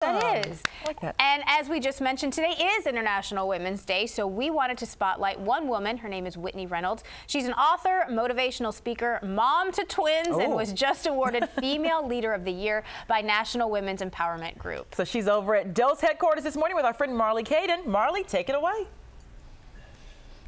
That is. I like that. And as we just mentioned, today is International Women's Day, so we wanted to spotlight one woman. Her name is Whitney Reynolds. She's an author, motivational speaker, mom to twins, and was just awarded Female Leader of the Year by National Women's Empowerment Group. So she's over at Dell's headquarters this morning with our friend Marley Caden. Marley, take it away.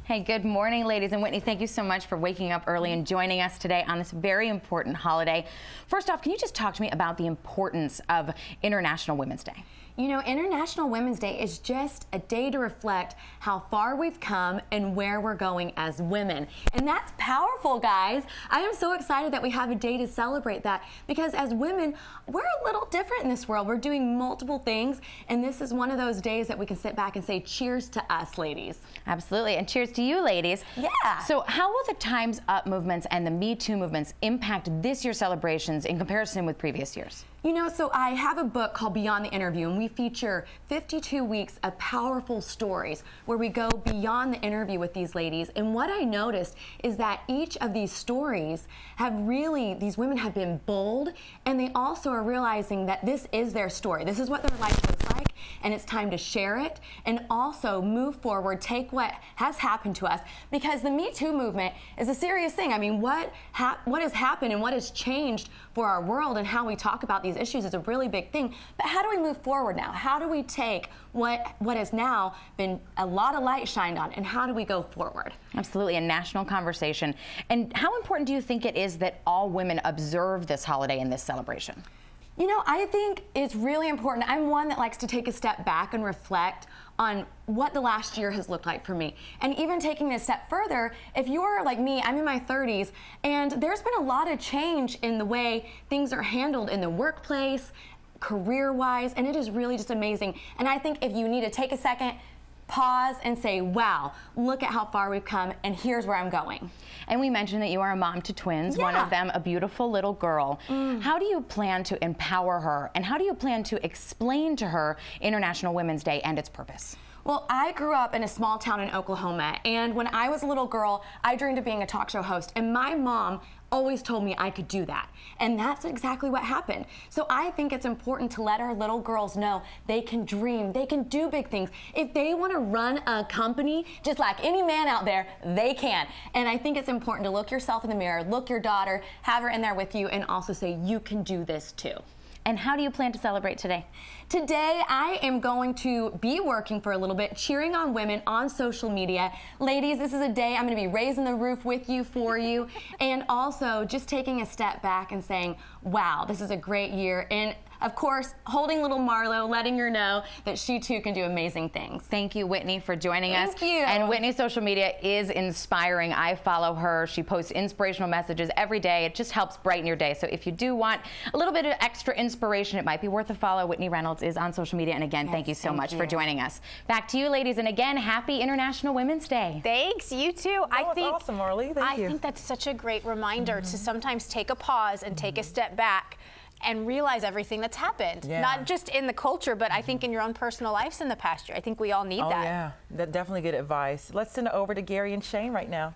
Hey, good morning, ladies. And Whitney, thank you so much for waking up early and joining us today on this very important holiday. First off, can you just talk to me about the importance of International Women's Day? You know, International Women's Day is just a day to reflect how far we've come and where we're going as women. And that's powerful, guys. I am so excited that we have a day to celebrate that, because as women, we're a little different in this world. We're doing multiple things, and this is one of those days that we can sit back and say cheers to us, ladies. Absolutely, and cheers to you, ladies. Yeah. So how will the Time's Up movements and the Me Too movements impact this year's celebrations in comparison with previous years? You know, so I have a book called Beyond the Interview, and we feature 52 weeks of powerful stories where we go beyond the interview with these ladies. And what I noticed is that each of these stories have really, these women have been bold, and they also are realizing that this is their story. This is what their life looks like, and it's time to share it and also move forward, take what has happened to us, because the Me Too movement is a serious thing. I mean, what has happened and what has changed for our world and how we talk about these issues is a really big thing. But how do we move forward now? How do we take what has now been a lot of light shined on, and how do we go forward? Absolutely, a national conversation. And how important do you think it is that all women observe this holiday and this celebration? You know, I think it's really important. I'm one that likes to take a step back and reflect on what the last year has looked like for me. And even taking this step further, if you're like me, I'm in my 30s, and there's been a lot of change in the way things are handled in the workplace, career-wise, and it is really just amazing. And I think if you need to take a second, pause and say, wow, look at how far we've come, and here's where I'm going. And we mentioned that you are a mom to twins, one of them a beautiful little girl. How do you plan to empower her, and how do you plan to explain to her International Women's Day and its purpose? Well, I grew up in a small town in Oklahoma, and when I was a little girl, I dreamed of being a talk show host, and my mom always told me I could do that. And that's exactly what happened. So I think it's important to let our little girls know they can dream, they can do big things. If they want to run a company, just like any man out there, they can. And I think it's important to look yourself in the mirror, look your daughter, have her in there with you, and also say, you can do this too. And how do you plan to celebrate today? Today, I am going to be working for a little bit, cheering on women on social media. Ladies, this is a day I'm going to be raising the roof with you, for you, and also just taking a step back and saying, wow, this is a great year. And of course, holding little Marlo, letting her know that she too can do amazing things. Thank you, Whitney, for joining us. Thank you. And Whitney's social media is inspiring. I follow her. She posts inspirational messages every day. It just helps brighten your day. So if you do want a little bit of extra inspiration, it might be worth a follow. Whitney Reynolds is on social media. And again, thank you so much for joining us. Back to you, ladies. And again, happy International Women's Day. Thanks, you too. That was awesome, Marley. Thank you. I think that's such a great reminder to sometimes take a pause and take a step back and realize everything that's happened. Not just in the culture, but I think in your own personal lives in the past year. I think we all need that. Yeah, that's definitely good advice. Let's send it over to Gary and Shane right now.